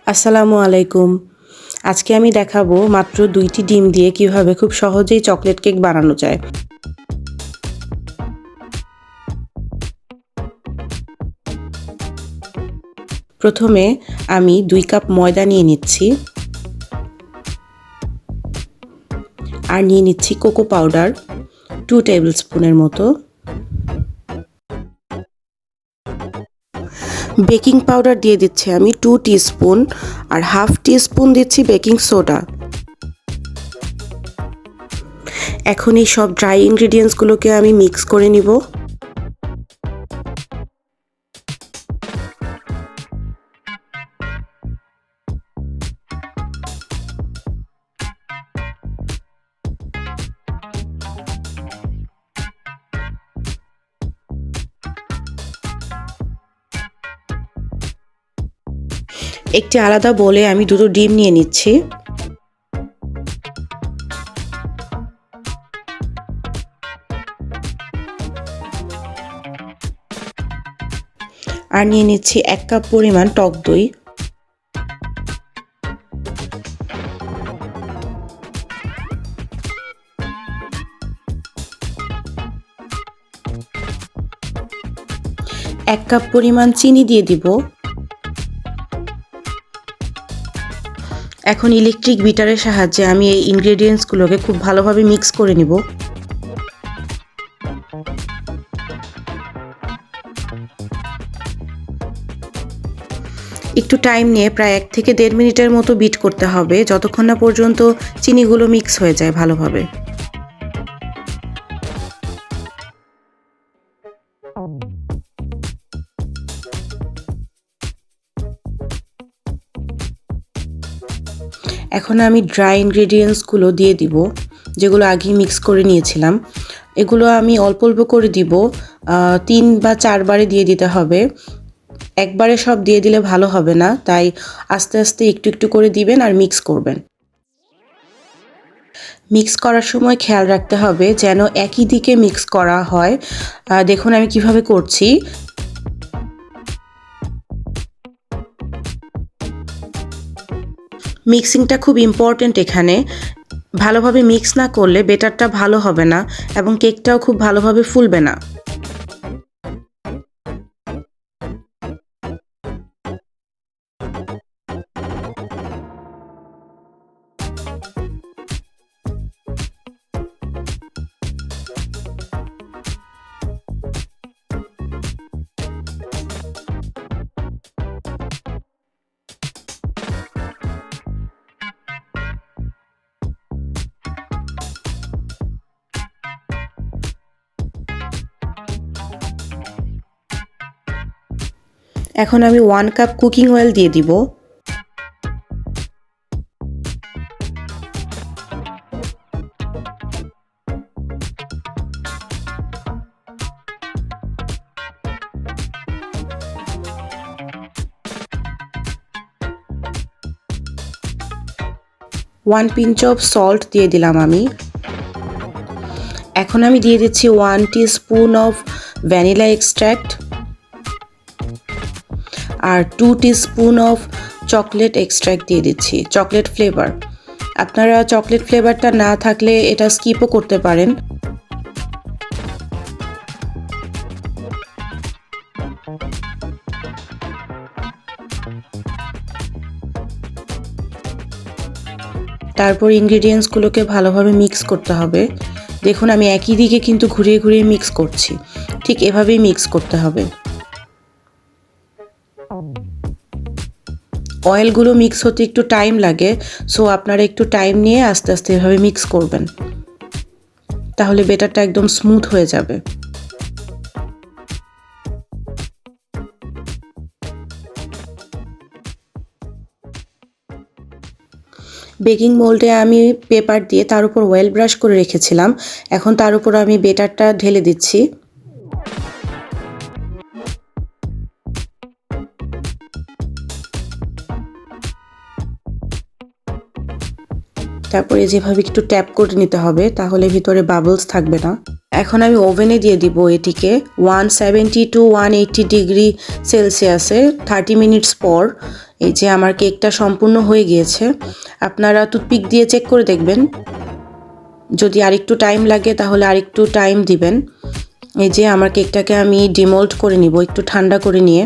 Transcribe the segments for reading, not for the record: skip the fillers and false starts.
আসসালামু আলাইকুম। আজকে আমি দেখাবো মাত্র ২টি ডিম দিয়ে কিভাবে খুব সহজেই চকলেট কেক বানানো যায়। প্রথমে আমি ২ কাপ ময়দা নিয়ে নিচ্ছি আর নিয়ে নিচ্ছি কোকো পাউডার 2 টেবিল স্পুনের মতো। বেকিং পাউডার দিয়ে দিচ্ছি আমি 2 টিস্পুন আর হাফ টিস্পুন দিচ্ছি বেকিং সোডা। এখন এই সব ড্রাই ইনগ্রিডিয়েন্টসগুলোকে আমি মিক্স করে নিব। একটি আলাদা বোলে আমি দুটো ডিম নিয়ে নিচ্ছি। আর নিয়ে নিচ্ছি 1 কাপ পরিমাণ টক দই। এক কাপ পরিমাণ চিনি দিয়ে দিব। এখন ইলেকট্রিক বিটারের সাহায্যে আমি এই ইনগ্রেডিয়েন্টসগুলোকে খুব ভালোভাবে মিক্স করে নিব। একটু টাইম নিয়ে প্রায় 1 থেকে 1.5 মিনিটের মতো বিট করতে হবে, যতক্ষণ না পর্যন্ত চিনিগুলো মিক্স হয়ে যায় ভালোভাবে। এখন আমি ড্রাই ইনগ্রেডিয়েন্টসগুলো দিয়ে দিব, যেগুলো আগেই মিক্স করে নিয়েছিলাম। এগুলো আমি অল্প অল্প করে দিব, 3 বা 4 বারে দিয়ে দিতে হবে। একবারে সব দিয়ে দিলে ভালো হবে না, তাই আস্তে আস্তে একটু একটু করে দিবেন আর মিক্স করবেন। মিক্স করার সময় খেয়াল রাখতে হবে যেন একই দিকে মিক্স করা হয়। দেখুন আমি কিভাবে করছি। মিক্সিংটা খুব ইম্পর্ট্যান্ট এখানে। ভালোভাবে মিক্স না করলে বেটারটা ভালো হবে না এবং কেকটাও খুব ভালোভাবে ফুলবে না। এখন আমি 1 কাপ কুকিং অয়েল দিয়ে দিব। ওয়ান পিঞ্চ অফ সল্ট দিয়ে দিলাম আমি। এখন আমি দিয়ে দিচ্ছি 1 টিস্পুন অফ ভ্যানিলা এক্সট্র্যাক্ট আর 2 টিস্পুন অফ চকলেট এক্সট্র্যাক্ট দিয়ে দিচ্ছি, চকলেট ফ্লেভার। আপনারা চকলেট ফ্লেভারটা না থাকলে এটা স্কিপও করতে পারেন। তারপর ইনগ্রেডিয়েন্টসগুলোকে ভালোভাবে মিক্স করতে হবে। দেখুন আমি একই দিকে কিন্তু ঘুরিয়ে ঘুরিয়ে মিক্স করছি, ঠিক এভাবেই মিক্স করতে হবে। অয়েলগুলো মিক্স হতে একটু টাইম লাগে, সো আপনারা একটু টাইম নিয়ে আস্তে আস্তে এভাবে মিক্স করবেন, তাহলে বেটারটা একদম স্মুথ হয়ে যাবে। বেকিং মোল্ডে আমি পেপার দিয়ে তার উপর অয়েল ব্রাশ করে রেখেছিলাম। এখন তার উপর আমি বেটারটা ঢেলে দিচ্ছি। তারপরে যেভাবে একটু ট্যাপ করে নিতে হবে, তাহলে ভিতরে বাবলস থাকবে না। এখন আমি ওভেনে দিয়ে দিব এটিকে 170 টু 180 ডিগ্রি সেলসিয়াসে 30 মিনিটস পর। এই যে আমার কেকটা সম্পূর্ণ হয়ে গিয়েছে। আপনারা টুথপিক দিয়ে চেক করে দেখবেন, যদি আরেকটু টাইম লাগে তাহলে আরেকটু টাইম দিবেন। এই যে আমার কেকটাকে আমি ডিমোল্ড করে নিব একটু ঠান্ডা করে নিয়ে।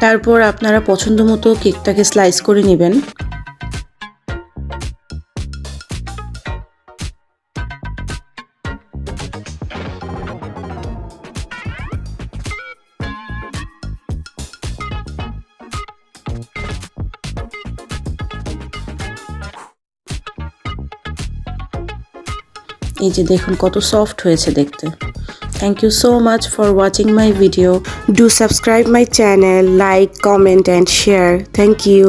তারপর আপনারা পছন্দ মতো কেকটাকে স্লাইস করে নেবেন। এই যে দেখুন কত সফট হয়েছে দেখতে। Thank you so much for watching my video. Do subscribe my channel, like, comment and share. Thank you.